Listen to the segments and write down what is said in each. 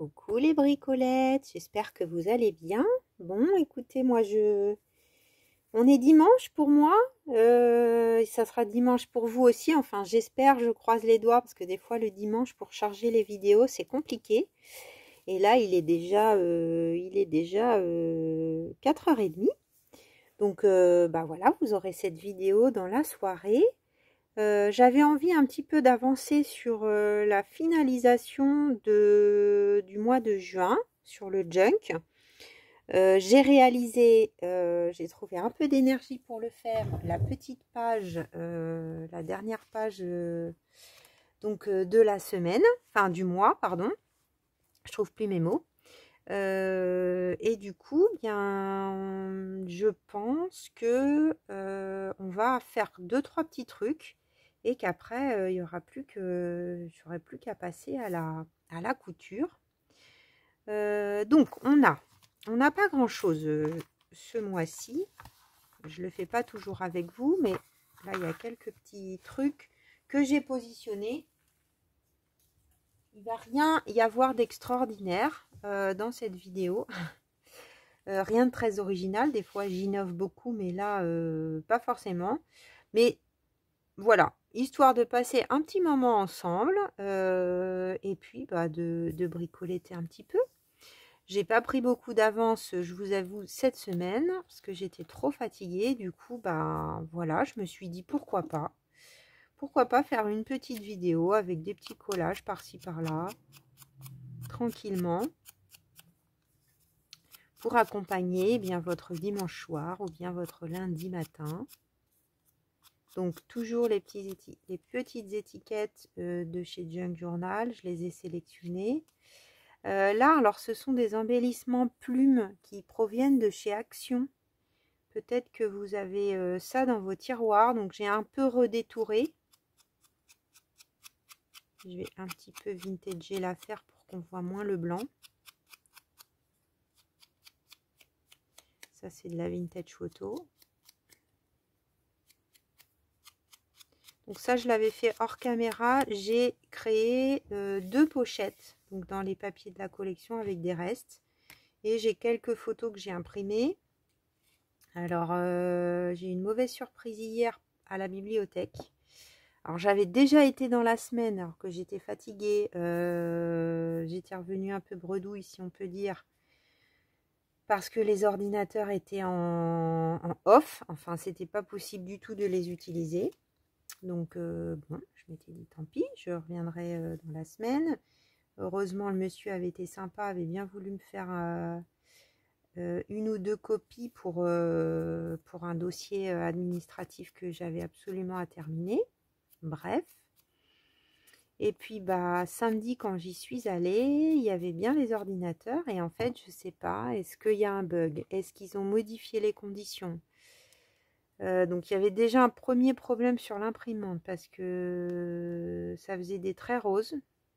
Coucou les bricolettes, j'espère que vous allez bien. Bon, écoutez, on est dimanche pour moi, ça sera dimanche pour vous aussi. Enfin, j'espère, je croise les doigts parce que des fois le dimanche pour charger les vidéos c'est compliqué. Et là, il est déjà 4h30. Donc, bah voilà, vous aurez cette vidéo dans la soirée. J'avais envie un petit peu d'avancer sur la finalisation du mois de juin sur le junk. J'ai réalisé, j'ai trouvé un peu d'énergie pour le faire, la petite page, la dernière page de la semaine, enfin du mois, pardon. Je trouve plus mes mots. Et du coup, bien, je pense que on va faire 2-3 petits trucs et qu'après il y aura plus que j'aurai plus qu'à passer à la couture. Donc on n'a pas grand chose ce mois-ci. Je le fais pas toujours avec vous, mais là il y a quelques petits trucs que j'ai positionnés. Il va rien y avoir d'extraordinaire dans cette vidéo. Rien de très original, des fois j'innove beaucoup, mais là pas forcément. Mais voilà, histoire de passer un petit moment ensemble et puis bah, de bricoleter un petit peu. J'ai pas pris beaucoup d'avance, je vous avoue, cette semaine parce que j'étais trop fatiguée. Du coup, bah voilà, je me suis dit pourquoi pas faire une petite vidéo avec des petits collages par-ci par-là, tranquillement, pour accompagner bien votre dimanche soir ou bien votre lundi matin. Donc toujours les petites étiquettes de chez Junk Journal, je les ai sélectionnées. Là, alors ce sont des embellissements plumes qui proviennent de chez Action. Peut-être que vous avez ça dans vos tiroirs, donc j'ai un peu redétouré. Je vais un petit peu vintager l'affaire pour qu'on voit moins le blanc. Ça c'est de la vintage photo. Donc ça, je l'avais fait hors caméra. J'ai créé 2 pochettes donc dans les papiers de la collection avec des restes. Et j'ai quelques photos que j'ai imprimées. Alors, j'ai eu une mauvaise surprise hier à la bibliothèque. Alors, j'avais déjà été dans la semaine alors que j'étais fatiguée. J'étais revenue un peu bredouille, si on peut dire. Parce que les ordinateurs étaient en off. Enfin, c'était pas possible du tout de les utiliser. Donc, bon, je m'étais dit, tant pis, je reviendrai dans la semaine. Heureusement, le monsieur avait été sympa, avait bien voulu me faire une ou 2 copies pour un dossier administratif que j'avais absolument à terminer. Bref. Et puis, bah, samedi, quand j'y suis allée, il y avait bien les ordinateurs. Et en fait, je ne sais pas, est-ce qu'il y a un bug? Est-ce qu'ils ont modifié les conditions? Donc il y avait déjà un premier problème sur l'imprimante parce que ça faisait des traits roses.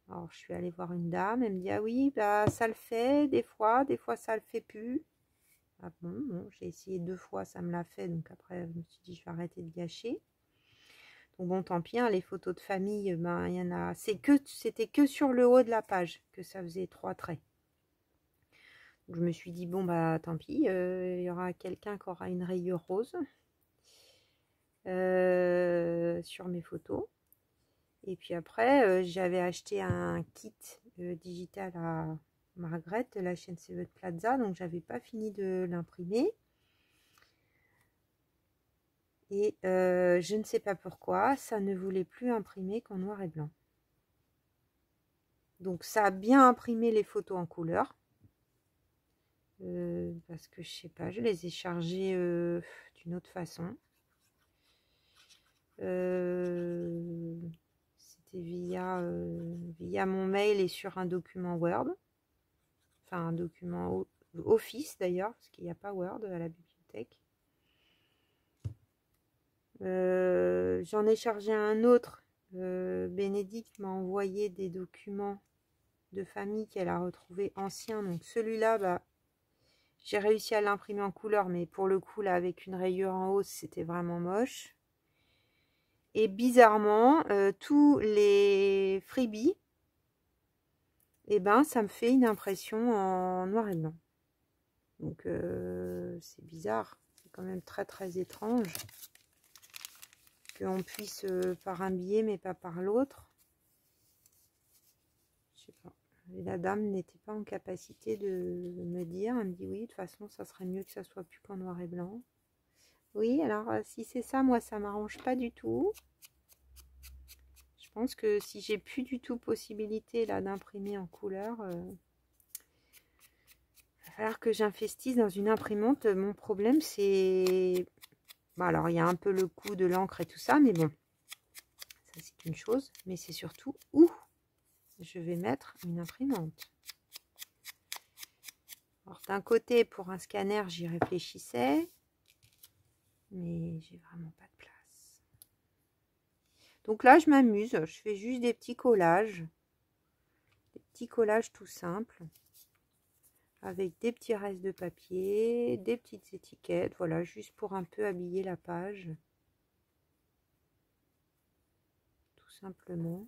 Alors je suis allée voir une dame, elle me dit ah oui bah ça le fait des fois ça le fait plus. Ah bon, j'ai essayé 2 fois, ça me l'a fait, donc après je me suis dit je vais arrêter de gâcher. Donc bon tant pis, hein, les photos de famille, ben il y en a, c'était que sur le haut de la page que ça faisait 3 traits. Donc, je me suis dit bon bah tant pis, il y aura quelqu'un qui aura une rayure rose. Sur mes photos. Et puis après, j'avais acheté un kit digital à Margaret de la chaîne Seven Plaza, donc j'avais pas fini de l'imprimer. Et je ne sais pas pourquoi, ça ne voulait plus imprimer qu'en noir et blanc. Donc ça a bien imprimé les photos en couleur. Parce que je sais pas, je les ai chargées d'une autre façon. C'était via mon mail et sur un document Word. Enfin, un document Office d'ailleurs, parce qu'il n'y a pas Word à la bibliothèque. J'en ai chargé un autre. Bénédicte m'a envoyé des documents de famille qu'elle a retrouvés anciens. Donc celui-là, bah, j'ai réussi à l'imprimer en couleur, mais pour le coup, là, avec une rayure en haut, c'était vraiment moche. Et bizarrement, tous les freebies et ben ça me fait une impression en noir et blanc. Donc c'est bizarre, c'est quand même très très étrange qu'on puisse par un biais mais pas par l'autre. Je sais pas. Et la dame n'était pas en capacité de me dire, elle me dit oui, de toute façon ça serait mieux que ça soit plus qu'en noir et blanc. Oui, alors si c'est ça, moi ça m'arrange pas du tout. Je pense que si j'ai plus du tout possibilité là d'imprimer en couleur, il va falloir que j'investisse dans une imprimante. Mon problème c'est... Bon, alors il y a un peu le coût de l'encre et tout ça, mais bon, ça c'est une chose. Mais c'est surtout où je vais mettre une imprimante. Alors d'un côté, pour un scanner, j'y réfléchissais, mais j'ai vraiment pas de place. Donc là, je m'amuse, je fais juste des petits collages tout simples, avec des petits restes de papier, des petites étiquettes, voilà, juste pour un peu habiller la page, tout simplement.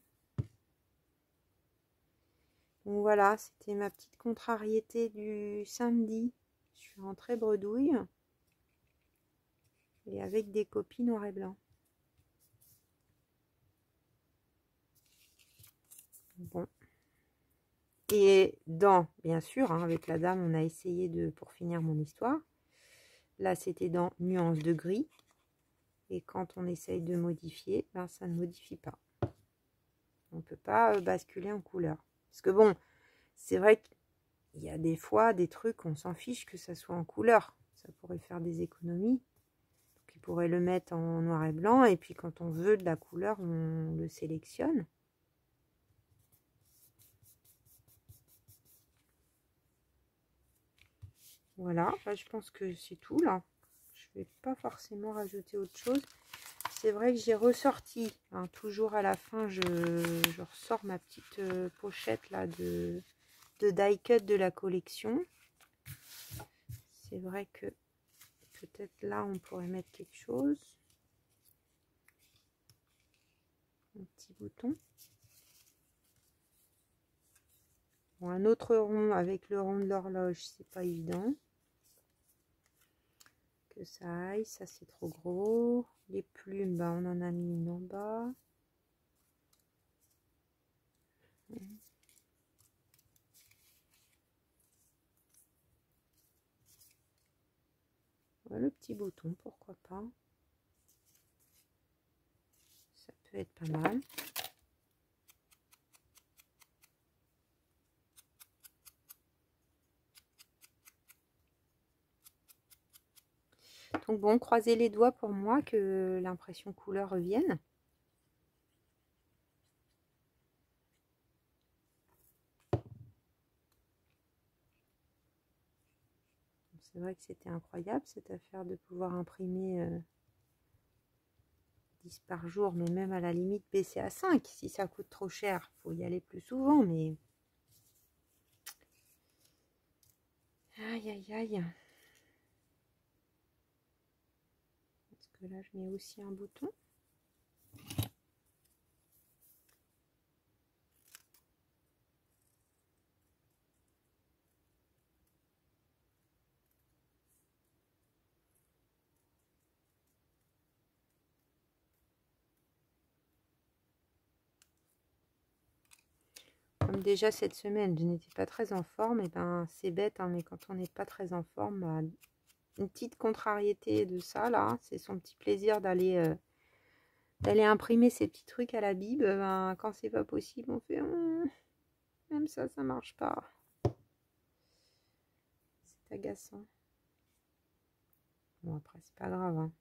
Donc voilà, c'était ma petite contrariété du samedi. Je suis rentrée bredouille et avec des copies noir et blanc. Bon. Et bien sûr, hein, avec la dame, on a essayé de, pour finir mon histoire. Là, c'était dans nuance de gris. Et quand on essaye de modifier, ben, ça ne modifie pas. On ne peut pas basculer en couleur. Parce que bon, c'est vrai qu'il y a des fois des trucs, on s'en fiche que ça soit en couleur. Ça pourrait faire des économies. Donc, il pourrait le mettre en noir et blanc. Et puis, quand on veut de la couleur, on le sélectionne. Voilà, là, je pense que c'est tout là. Je vais pas forcément rajouter autre chose. C'est vrai que j'ai ressorti, hein, toujours à la fin, je ressors ma petite pochette là de die cut de la collection. C'est vrai que peut-être là on pourrait mettre quelque chose. Un petit bouton. Bon, un autre rond avec le rond de l'horloge, c'est pas évident. Que ça aille, ça c'est trop gros. Les plumes, bah, on en a mis une en bas. Ouais, le petit bouton, pourquoi pas. Ça peut être pas mal. Donc bon, croisez les doigts pour moi que l'impression couleur revienne. C'est vrai que c'était incroyable cette affaire de pouvoir imprimer 10 par jour, mais même à la limite baisser à 5. Si ça coûte trop cher, il faut y aller plus souvent, mais... Aïe, aïe, aïe. Parce que là, je mets aussi un bouton. Comme déjà cette semaine, je n'étais pas très en forme, et ben c'est bête, hein, mais quand on n'est pas très en forme, bah, une petite contrariété de ça, là, c'est son petit plaisir d'aller imprimer ces petits trucs à la bib. Ben, quand c'est pas possible, on fait même ça marche pas. C'est agaçant. Bon, après, c'est pas grave, hein.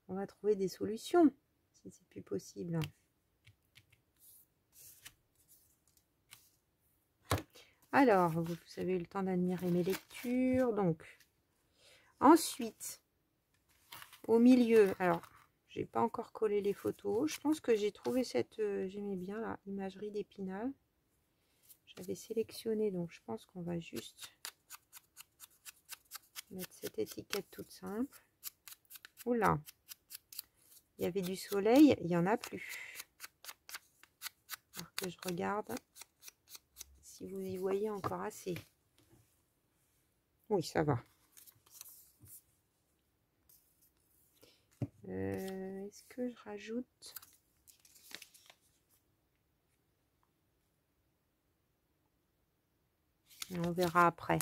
On va trouver des solutions si c'est plus possible. Alors, vous avez eu le temps d'admirer mes lectures. Donc, ensuite, au milieu, alors, j'ai pas encore collé les photos. Je pense que j'ai trouvé cette, j'aimais bien la imagerie d'Épinal. J'avais sélectionné, donc je pense qu'on va juste mettre cette étiquette toute simple. Oula, il y avait du soleil, il n'y en a plus. Alors que je regarde. si vous y voyez encore assez. Oui, ça va. Est-ce que je rajoute? On verra après.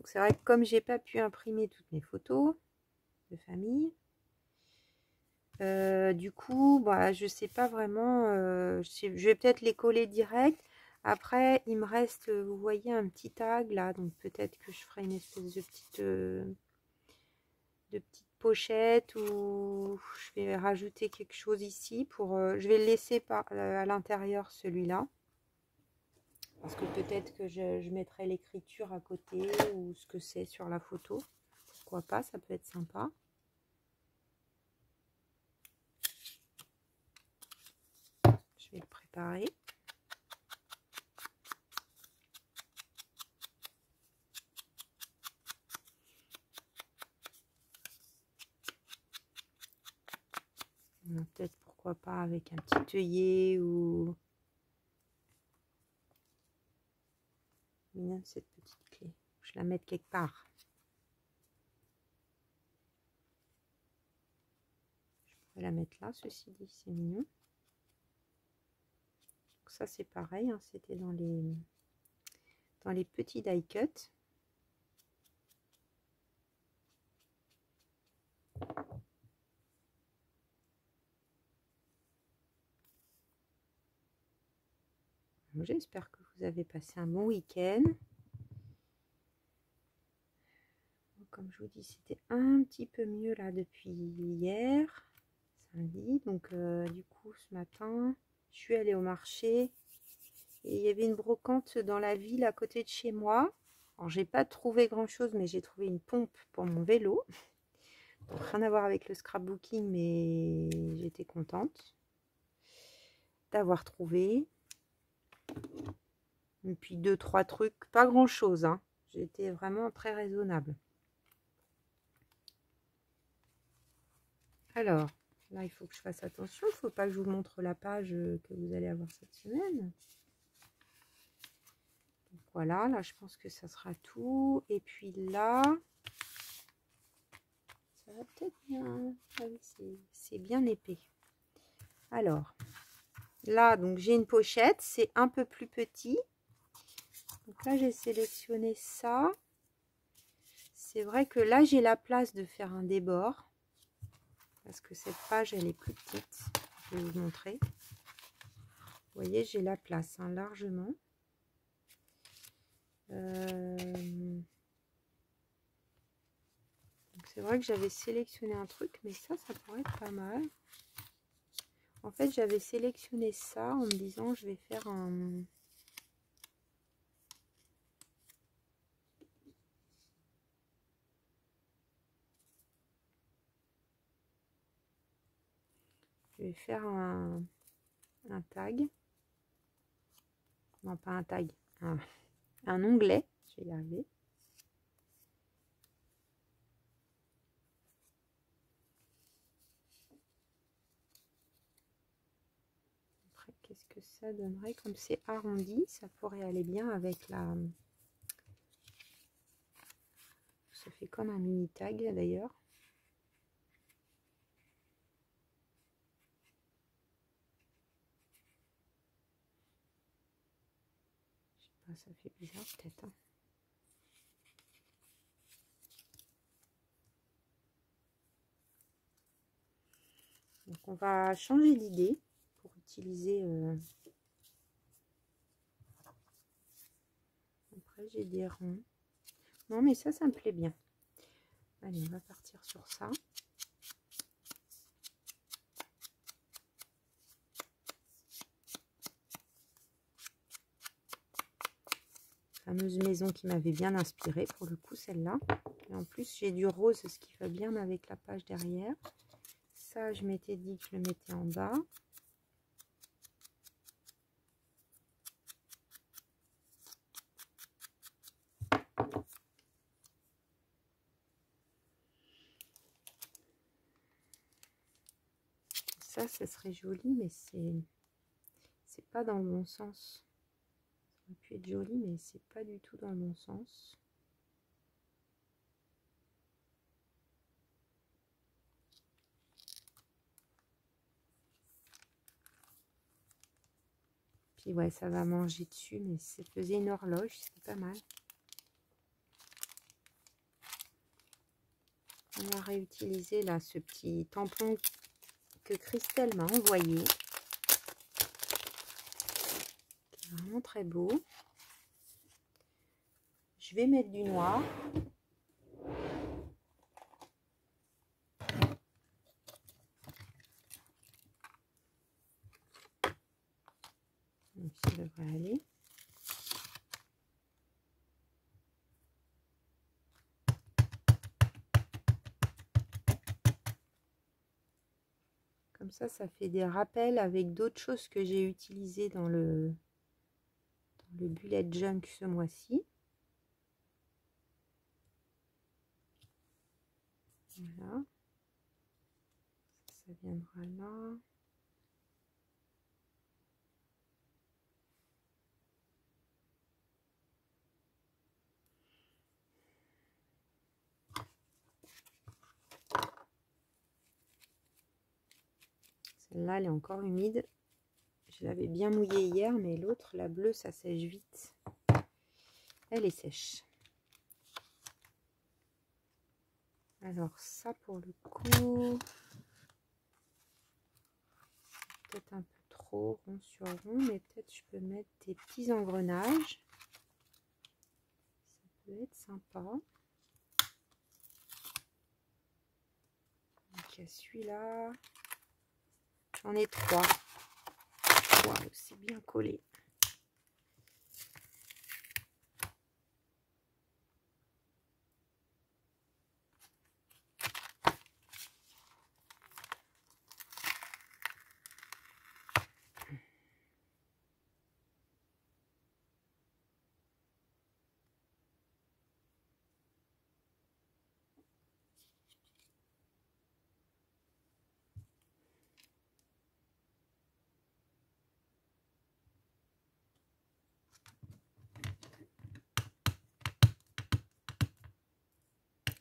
C'est vrai que comme j'ai pas pu imprimer toutes mes photos de famille, du coup, bah, je sais pas vraiment, je vais peut-être les coller direct. Après, il me reste, vous voyez, un petit tag là, donc peut-être que je ferai une espèce de petite pochette ou je vais rajouter quelque chose ici pour, je vais le laisser à l'intérieur celui-là. Parce que peut-être que je mettrai l'écriture à côté ou ce que c'est sur la photo. Pourquoi pas, ça peut être sympa. Je vais le préparer. Peut-être pourquoi pas avec un petit œillet ou... Mignonne cette petite clé. Je la mette quelque part. Je vais la mettre là, ceci dit, c'est mignon. Donc ça c'est pareil, hein, c'était dans les petits die cut. J'espère que vous avez passé un bon week-end. Comme je vous dis, c'était un petit peu mieux là depuis hier, samedi. Donc du coup, ce matin, je suis allée au marché et il y avait une brocante dans la ville à côté de chez moi. Alors, j'ai pas trouvé grand-chose, mais j'ai trouvé une pompe pour mon vélo. Donc, rien à voir avec le scrapbooking, mais j'étais contente d'avoir trouvé. Et puis 2-3 trucs, pas grand-chose, hein. J'étais vraiment très raisonnable. Alors, là, il faut que je fasse attention. Il ne faut pas que je vous montre la page que vous allez avoir cette semaine. Donc, voilà, là, je pense que ça sera tout. Et puis là, ça va peut-être bien. Ah oui, c'est bien épais. Alors, là, donc j'ai une pochette. C'est un peu plus petit. Donc là, j'ai sélectionné ça. C'est vrai que là, j'ai la place de faire un débord. Parce que cette page, elle est plus petite. Je vais vous montrer. Vous voyez, j'ai la place hein, largement. C'est vrai que j'avais sélectionné un truc, mais ça pourrait être pas mal. En fait, j'avais sélectionné ça en me disant je vais faire un... Je vais faire un tag. Non, pas un tag. Un onglet. Je vais y arriver. Après, qu'est-ce que ça donnerait? Comme c'est arrondi, ça pourrait aller bien avec la... Ça fait comme un mini tag d'ailleurs. Je sais pas, ça fait bizarre peut-être. Hein. Donc on va changer d'idée pour utiliser... Après j'ai des ronds. Non mais ça me plaît bien. Allez, on va partir sur ça. Fameuse maison qui m'avait bien inspirée pour le coup celle-là. Et en plus j'ai du rose, ce qui va bien avec la page derrière. Ça je m'étais dit que je le mettais en bas. ça serait joli, mais c'est pas dans le bon sens. Ça aurait pu être joli, mais c'est pas du tout dans le bon sens. Puis ouais, ça va manger dessus, mais ça faisait une horloge, c'est pas mal. On va réutiliser là ce petit tampon que Christelle m'a envoyé. Vraiment très beau. Je vais mettre du noir. Donc ça devrait aller. Comme ça fait des rappels avec d'autres choses que j'ai utilisées dans le bullet junk ce mois-ci. Voilà. Ça viendra là. Celle-là, elle est encore humide. Je l'avais bien mouillée hier, mais l'autre, la bleue, ça sèche vite. Elle est sèche. Alors ça, pour le coup, peut-être un peu trop rond sur rond, mais peut-être je peux mettre des petits engrenages. Ça peut être sympa. Donc il y a celui-là. J'en ai 3. Waouh, c'est bien collé.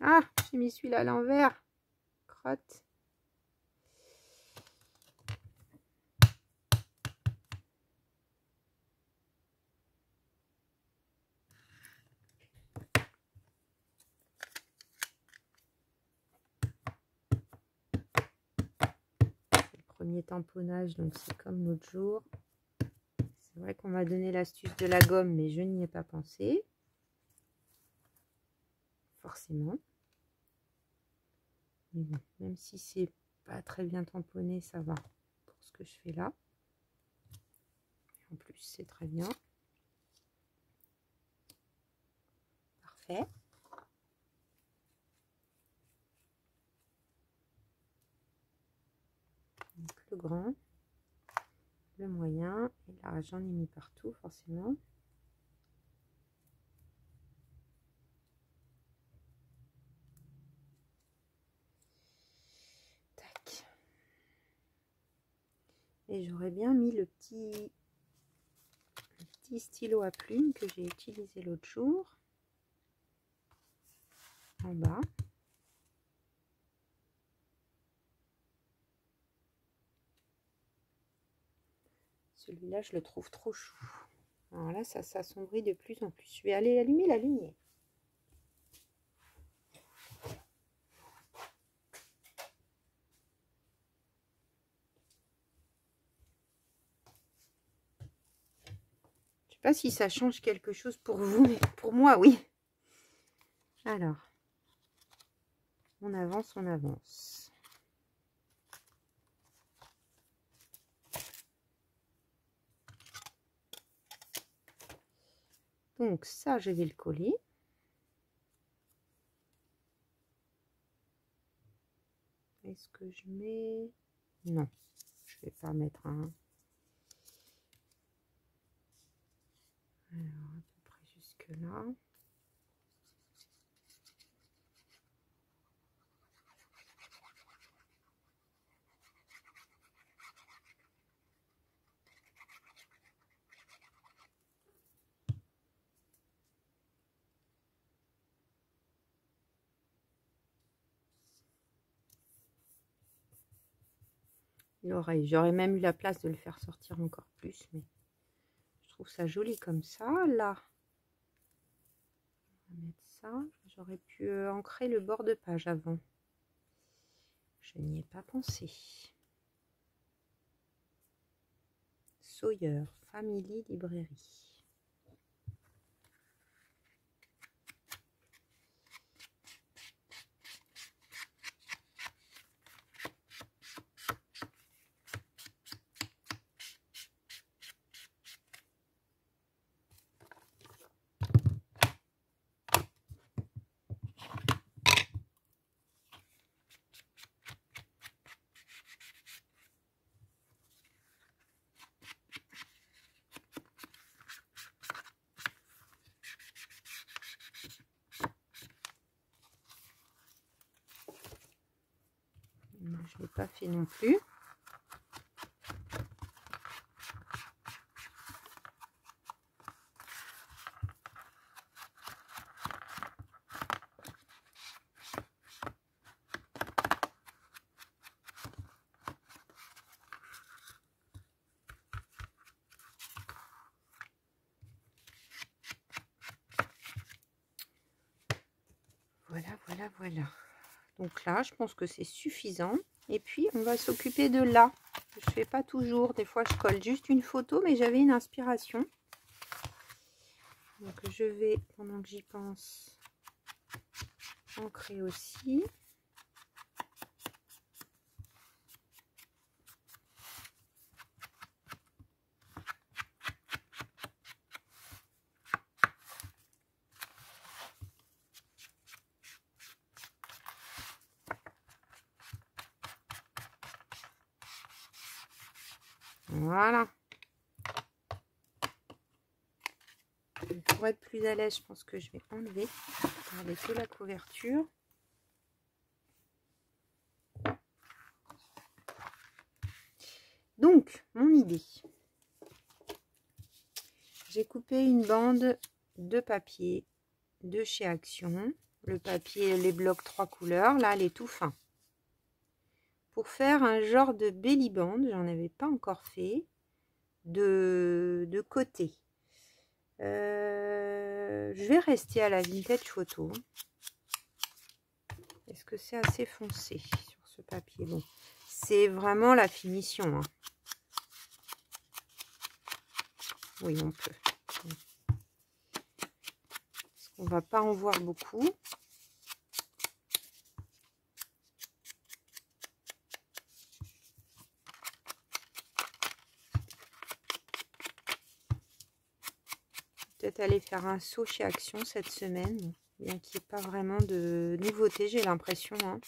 Ah, j'ai mis celui-là à l'envers. Crotte. C'est le premier tamponnage, donc c'est comme l'autre jour. C'est vrai qu'on m'a donné l'astuce de la gomme, mais je n'y ai pas pensé. Forcément. Mais bon, même si c'est pas très bien tamponné, ça va pour ce que je fais là. En plus, c'est très bien. Parfait. Donc, le grand, le moyen, et là j'en ai mis partout forcément. Tac. Et j'aurais bien mis le petit stylo à plume que j'ai utilisé l'autre jour en bas. Celui-là, je le trouve trop chou. Alors là, ça s'assombrit de plus en plus. Je vais aller allumer la lumière. Je sais pas si ça change quelque chose pour vous, mais pour moi, oui. Alors, on avance, on avance. Donc ça, je vais le coller. Est-ce que je mets... Non, je vais pas mettre un... Alors, à peu près jusque là. l'oreille. J'aurais même eu la place de le faire sortir encore plus, mais je trouve ça joli comme ça. Là, on va mettre ça. J'aurais pu ancrer le bord de page avant. Je n'y ai pas pensé. Sawyer, Family Librairie. Je ne l'ai pas fait non plus. Voilà. Donc là, je pense que c'est suffisant. Et puis, on va s'occuper de là. Je ne fais pas toujours. Des fois, je colle juste une photo, mais j'avais une inspiration. Donc, je vais, pendant que j'y pense, ancrer aussi. Voilà. Pour être plus à l'aise, je pense que je vais enlever. Garder que la couverture. Donc, mon idée. J'ai coupé une bande de papier de chez Action. Le papier, les blocs 3 couleurs. Là, elle est tout fin. Pour faire un genre de belly band, j'en avais pas encore fait, de côté. Je vais rester à la vintage photo. Est-ce que c'est assez foncé sur ce papier? Bon, c'est vraiment la finition. Hein. Oui, on peut. Parce qu'on va pas en voir beaucoup. Peut-être aller faire un saut chez Action cette semaine, bien qu'il n'y ait pas vraiment de nouveautés, j'ai l'impression. Hein.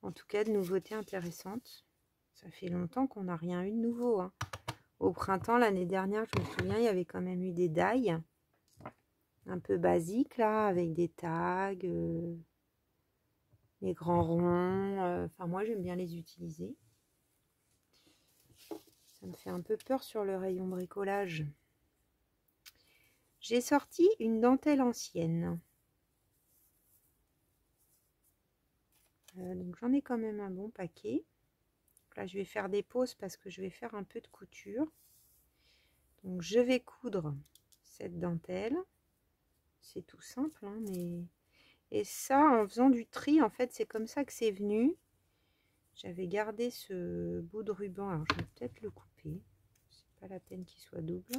En tout cas, de nouveautés intéressantes. Ça fait longtemps qu'on n'a rien eu de nouveau. Hein. Au printemps, l'année dernière, je me souviens, il y avait quand même eu des die un peu basiques, là, avec des tags, les grands ronds. Enfin, moi, j'aime bien les utiliser. Ça me fait un peu peur sur le rayon bricolage. J'ai sorti une dentelle ancienne. Donc j'en ai quand même un bon paquet. Là, je vais faire des pauses parce que je vais faire un peu de couture. Donc je vais coudre cette dentelle. C'est tout simple, hein, mais... Et ça, en faisant du tri, en fait, c'est comme ça que c'est venu. J'avais gardé ce bout de ruban. Alors, je vais peut-être le couper. C'est pas la peine qu'il soit double.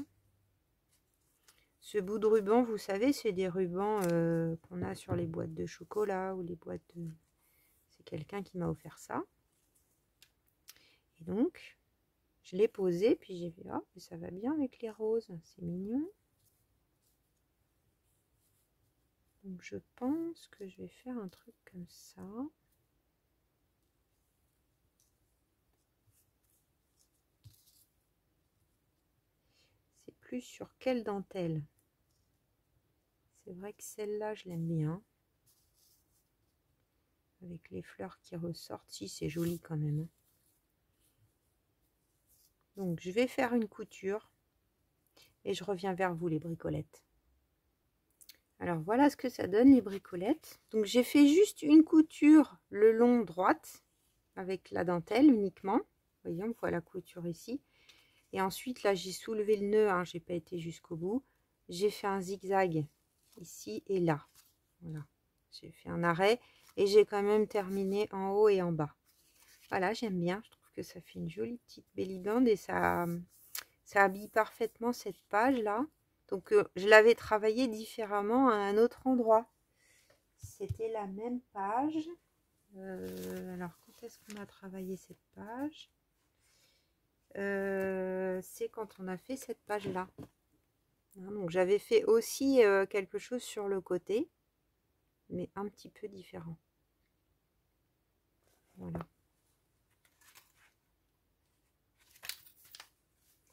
Ce bout de ruban, vous savez, c'est des rubans qu'on a sur les boîtes de chocolat ou les boîtes de... C'est quelqu'un qui m'a offert ça. Et donc, je l'ai posé, puis j'ai vu, oh, ça va bien avec les roses, c'est mignon. Donc, je pense que je vais faire un truc comme ça. C'est plus sur quelle dentelle? C'est vrai que celle-là, je l'aime bien. Avec les fleurs qui ressortent. Si, c'est joli quand même. Donc, je vais faire une couture. Et je reviens vers vous, les bricolettes. Alors, voilà ce que ça donne, les bricolettes. Donc, j'ai fait juste une couture le long droite. Avec la dentelle uniquement. Vous voyez, on voit la couture ici. Et ensuite, là, j'ai soulevé le nœud, hein, j'ai pas été jusqu'au bout. J'ai fait un zigzag ici et là. Voilà, j'ai fait un arrêt et j'ai quand même terminé en haut et en bas. Voilà, j'aime bien, je trouve que ça fait une jolie petite belly band et ça habille parfaitement cette page là. Donc je l'avais travaillé différemment à un autre endroit. C'était la même page. Alors quand est-ce qu'on a travaillé cette page? C'est quand on a fait cette page là. Hein, donc j'avais fait aussi quelque chose sur le côté, mais un petit peu différent. Voilà.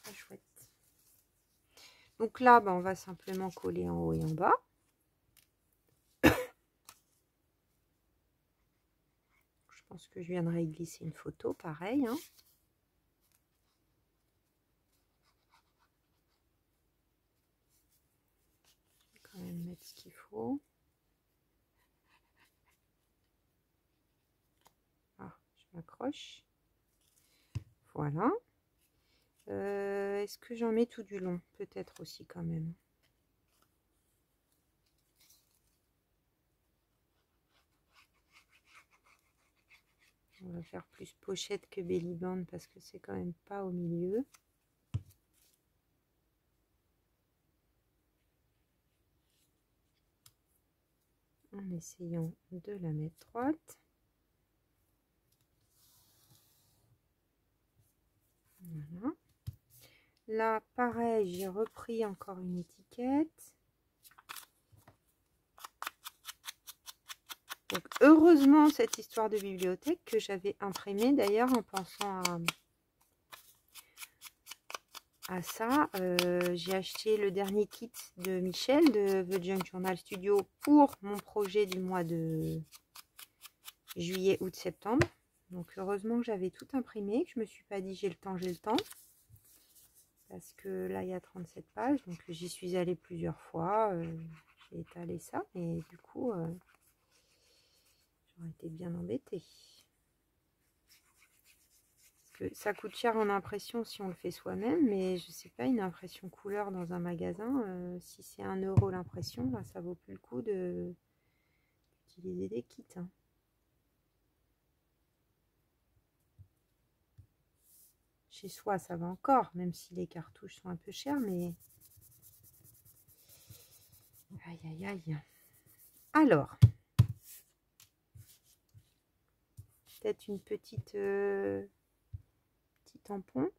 Très chouette. Donc là, bah, on va simplement coller en haut et en bas. Je pense que je viendrai glisser une photo, pareil. Hein. Je vais quand même mettre ce qu'il faut. Ah, je m'accroche. Voilà. Est-ce que j'en mets tout du long? Peut-être aussi quand même. On va faire plus pochette que belly band parce que c'est quand même pas au milieu. En essayant de la mettre droite. Voilà. Là, pareil, j'ai repris encore une étiquette. Donc, heureusement, cette histoire de bibliothèque que j'avais imprimée d'ailleurs en pensant à ça. J'ai acheté le dernier kit de Michel de The Junk Journal Studio pour mon projet du mois de juillet, août, septembre. Donc, heureusement que j'avais tout imprimé, que je me suis pas dit j'ai le temps, parce que là, il y a 37 pages, donc j'y suis allée plusieurs fois. J'ai étalé ça, mais du coup, j'aurais été bien embêtée. Parce que ça coûte cher en impression si on le fait soi-même, mais je sais pas, une impression couleur dans un magasin, si c'est 1 € l'impression, là, ça vaut plus le coup d'utiliser des kits. Hein. Chez soi, ça va encore, même si les cartouches sont un peu chères, mais... Aïe, aïe, aïe. Alors, peut-être une petite... petit tampon.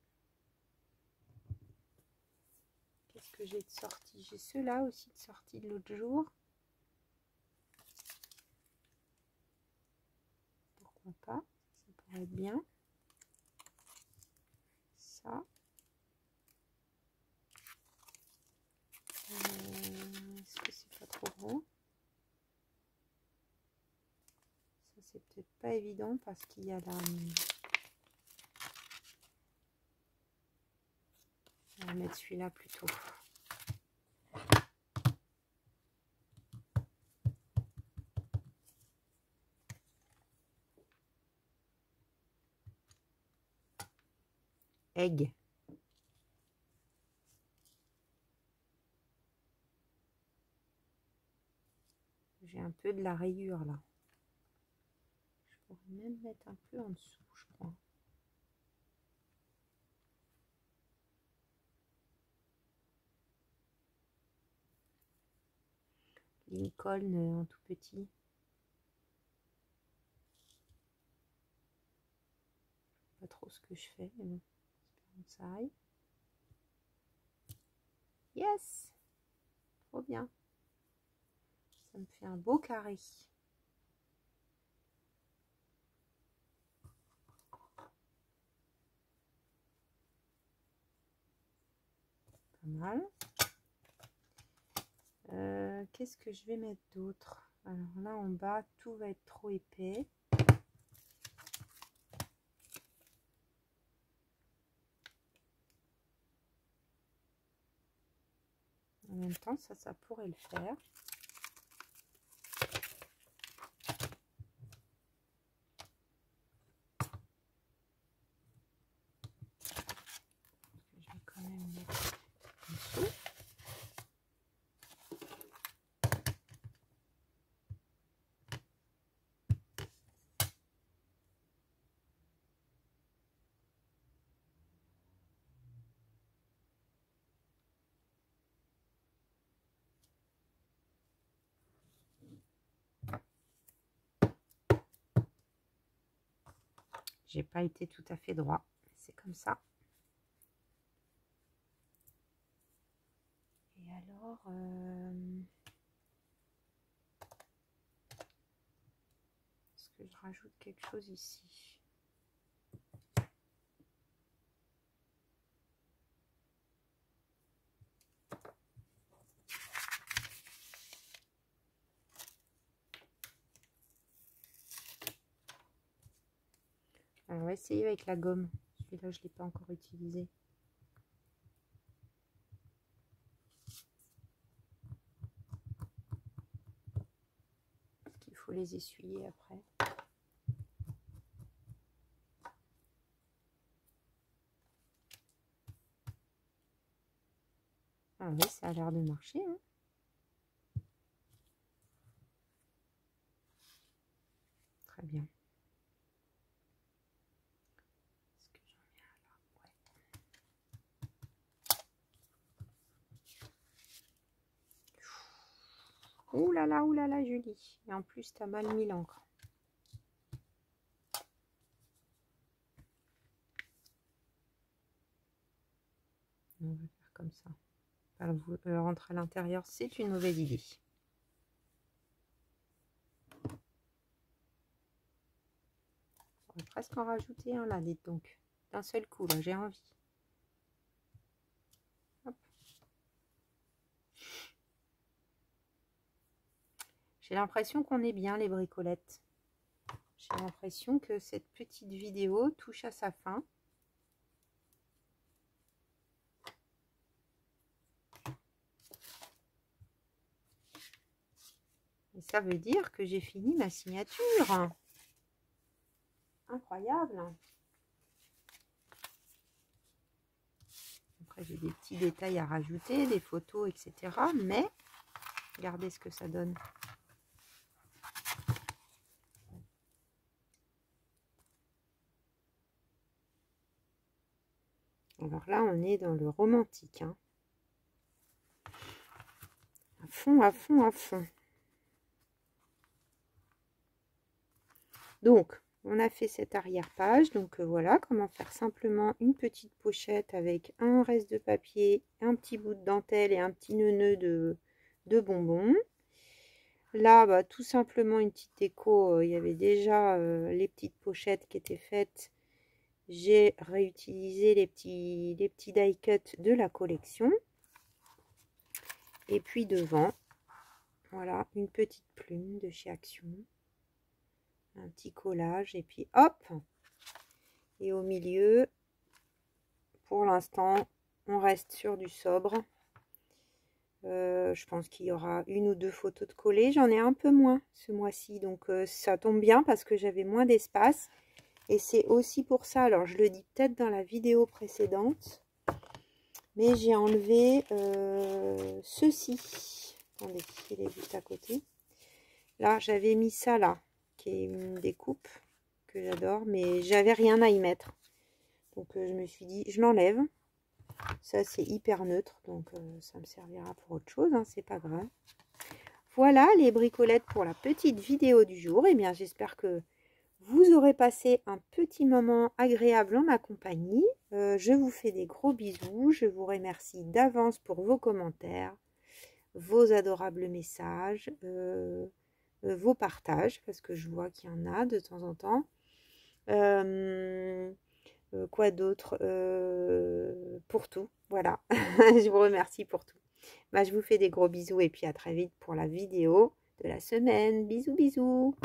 Qu'est-ce que j'ai de sortie? J'ai ceux-là aussi de sortie de l'autre jour. Pourquoi pas? Ça pourrait être bien. Ça. Est-ce que c'est pas trop gros? Ça, c'est peut-être pas évident parce qu'il y a la... On va mettre celui-là plutôt. Egg. J'ai un peu de la rayure là. Je pourrais même mettre un peu en dessous, je crois. Lincoln en tout petit. Pas trop ce que je fais, mais bon, espérons que ça aille. Yes! Trop bien. Ça me fait un beau carré. Pas mal. Qu'est-ce que je vais mettre d'autre? Alors là en bas, tout va être trop épais. En même temps, ça pourrait le faire. j'ai pas été tout à fait droit. C'est comme ça. Et alors, est-ce que je rajoute quelque chose ici? Alors, on va essayer avec la gomme. Celui-là, je ne l'ai pas encore utilisé. Parce qu'il faut les essuyer après. Ah oui, ça a l'air de marcher, hein. Très bien. Est-ce que j'en mets un là? Ouais. Ouh là là, Julie. Et en plus, tu as mal mis l'encre. On va faire comme ça. Rentrer à l'intérieur, c'est une mauvaise idée. On va presque en rajouter un là, dites donc. D'un seul coup, là, j'ai envie. J'ai l'impression qu'on est bien, les bricolettes. J'ai l'impression que cette petite vidéo touche à sa fin. Et ça veut dire que j'ai fini ma signature. Incroyable. Après, j'ai des petits détails à rajouter, des photos, etc. Mais regardez ce que ça donne. Alors là, on est dans le romantique, hein. À fond, à fond, à fond. Donc, on a fait cette arrière-page. Donc, voilà comment faire simplement une petite pochette avec un reste de papier, un petit bout de dentelle et un petit nœud de bonbons. Là, bah, tout simplement une petite déco. Il y avait déjà les petites pochettes qui étaient faites. J'ai réutilisé les petits die cut de la collection. Et puis devant, voilà, une petite plume de chez Action. Un petit collage. Et puis hop. Et au milieu, pour l'instant, on reste sur du sobre. Je pense qu'il y aura une ou deux photos de collées. J'en ai un peu moins ce mois-ci. Donc ça tombe bien parce que j'avais moins d'espace. Et c'est aussi pour ça, alors je le dis peut-être dans la vidéo précédente, mais j'ai enlevé ceci. Attendez, il est juste à côté. Là, j'avais mis ça là, qui est une découpe que j'adore, mais j'avais rien à y mettre. Donc je me suis dit, je l'enlève. Ça, c'est hyper neutre, donc ça me servira pour autre chose, hein, c'est pas grave. Voilà les bricolettes pour la petite vidéo du jour. Eh bien, j'espère que vous aurez passé un petit moment agréable en ma compagnie. Je vous fais des gros bisous. Je vous remercie d'avance pour vos commentaires, vos adorables messages, vos partages, parce que je vois qu'il y en a de temps en temps. Quoi d'autre? Pour tout. Voilà. Je vous remercie pour tout. Bah, je vous fais des gros bisous et puis à très vite pour la vidéo de la semaine. Bisous, bisous.